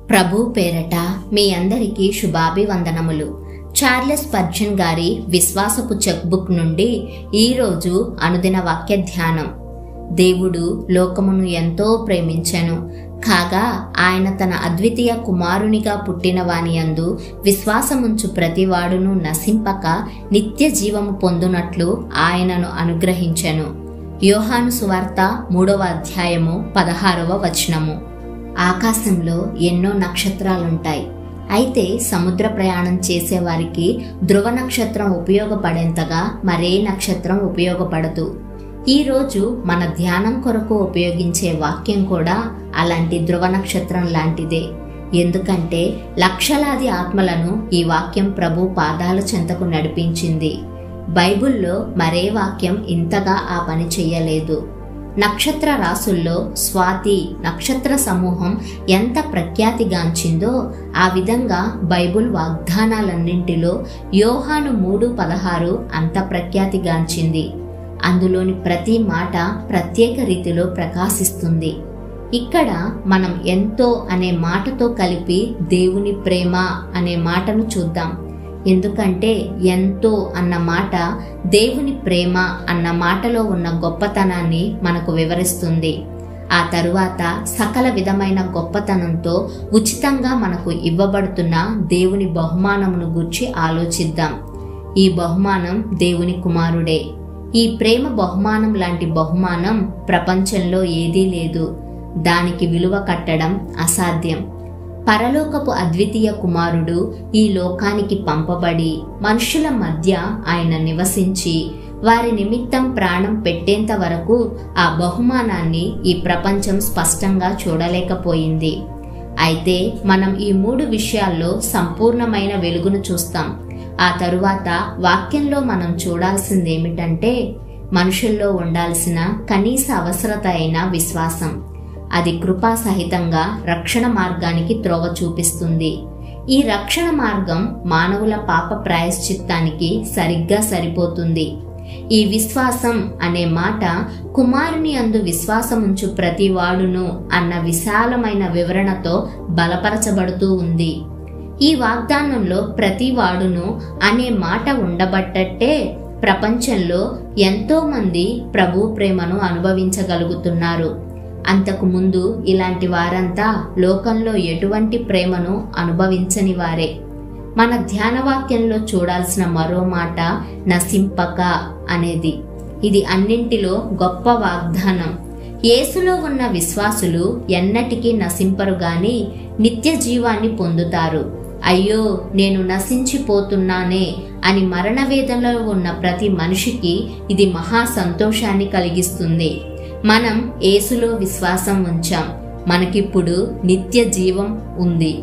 ప్రభు పేరట మీ అందరికీ శుభాభివందనములు. Charles Spurgeon గారి విశ్వాసపు చెక్ బుక్ నుండి ఈరోజు అనుదిన వాక్య ధ్యానం. దేవుడు లోకమును ఎంతో ప్రేమించెను, కాగా ఆయన తన అద్వితీయ కుమారునిగా పుట్టిన వాని యందు విశ్వాసముంచు ప్రతివాడును నశింపక నిత్య జీవము పొందునట్లు ఆయనను అనుగ్రహించెను. యోహాను సువార్త 3వ అధ్యాయము 16వ వచనము. ఆకాశంలో ఎన్నో నక్షత్రాలుంటాయి. అయితే సముద్ర ప్రయాణం చేసేవారికి ధ్రువ నక్షత్రం ఉపయోగపడేంతగా మరే నక్షత్రం ఉపయోగపడదు. ఈరోజు మన ధ్యానం కొరకు ఉపయోగించే వాక్యం కూడా అలాంటి ధ్రువ నక్షత్రం లాంటిదే. ఎందుకంటే లక్షలాది ఆత్మలను ఈ వాక్యం ప్రభు పాదాల చెంతకు నడిపించింది. బైబిల్లో మరే వాక్యం ఇంతగా ఆ పని చెయ్యలేదు. నక్షత్ర రాసుల్లో స్వాతి నక్షత్ర సమూహం ఎంత ప్రఖ్యాతిగాంచిందో ఆ విధంగా బైబిల్ వాగ్దానాలన్నింటిలో యోహాను 3:16 అంత ప్రఖ్యాతిగాంచింది. అందులోని ప్రతి మాట ప్రత్యేక రీతిలో ప్రకాశిస్తుంది. ఇక్కడ మనం ఎంతో అనే మాటతో కలిపి దేవుని ప్రేమ అనే మాటను చూద్దాం. ఎందుకంటే ఎంతో అన్న మాట దేవుని ప్రేమ అన్న మాటలో ఉన్న గొప్పతనాన్ని మనకు వివరిస్తుంది. ఆ తరువాత సకల విధమైన గొప్పతనంతో ఉచితంగా మనకు ఇవ్వబడుతున్న దేవుని బహుమానమును గురించి ఆలోచిద్దాం. ఈ బహుమానం దేవుని కుమారుడే. ఈ ప్రేమ బహుమానం లాంటి బహుమానం ప్రపంచంలో ఏదీ లేదు. దానికి విలువ కట్టడం అసాధ్యం. పరలోకపు అద్వితీయ కుమారుడు ఈ లోకానికి పంపబడి మనుషుల మధ్య ఆయన నివసించి వారి నిమిత్తం ప్రాణం పెట్టేంత వరకు ఆ బహుమానాన్ని ఈ ప్రపంచం స్పష్టంగా చూడలేకపోయింది. అయితే మనం ఈ 3 విషయాల్లో సంపూర్ణమైన వెలుగును చూస్తాం. ఆ తరువాత వాక్యంలో మనం చూడాల్సిందేమిటంటే మనుషుల్లో ఉండాల్సిన కనీస అవసరత అయిన విశ్వాసం. అది కృపాసహితంగా రక్షణ మార్గానికి త్రోవ చూపిస్తుంది. ఈ రక్షణ మార్గం మానవుల పాప ప్రాయశ్చిత్తానికి సరిగ్గా సరిపోతుంది. ఈ విశ్వాసం అనే మాట కుమారుని యందు విశ్వాసముంచు ప్రతివాడును అన్న విశాలమైన వివరణతో బలపరచబడుతూ ఉంది. ఈ వాగ్దానంలో ప్రతివాడును అనే మాట ఉండబట్టట్టే ప్రపంచంలో ఎంతో మంది ప్రభు ప్రేమను అనుభవించగలుగుతున్నారు. అంతకు ముందు ఇలాంటి వారంతా లోకంలో ఎటువంటి ప్రేమను అనుభవించని వారే. మన ధ్యానవాక్యంలో చూడాల్సిన మరో మాట నశింపక అనేది. ఇది అన్నింటిలో గొప్ప వాగ్దానం. యేసులో ఉన్న విశ్వాసులు ఎన్నటికీ నశింపరు గాని నిత్య జీవాన్ని పొందుతారు. అయ్యో నేను నశించిపోతున్నానే అని మరణ వేదనలో ఉన్న ప్రతి మనిషికి ఇది మహా సంతోషాన్ని కలిగిస్తుంది. మనం యేసులో విశ్వాసం ఉంచాం. మనకిప్పుడు నిత్య జీవం ఉంది.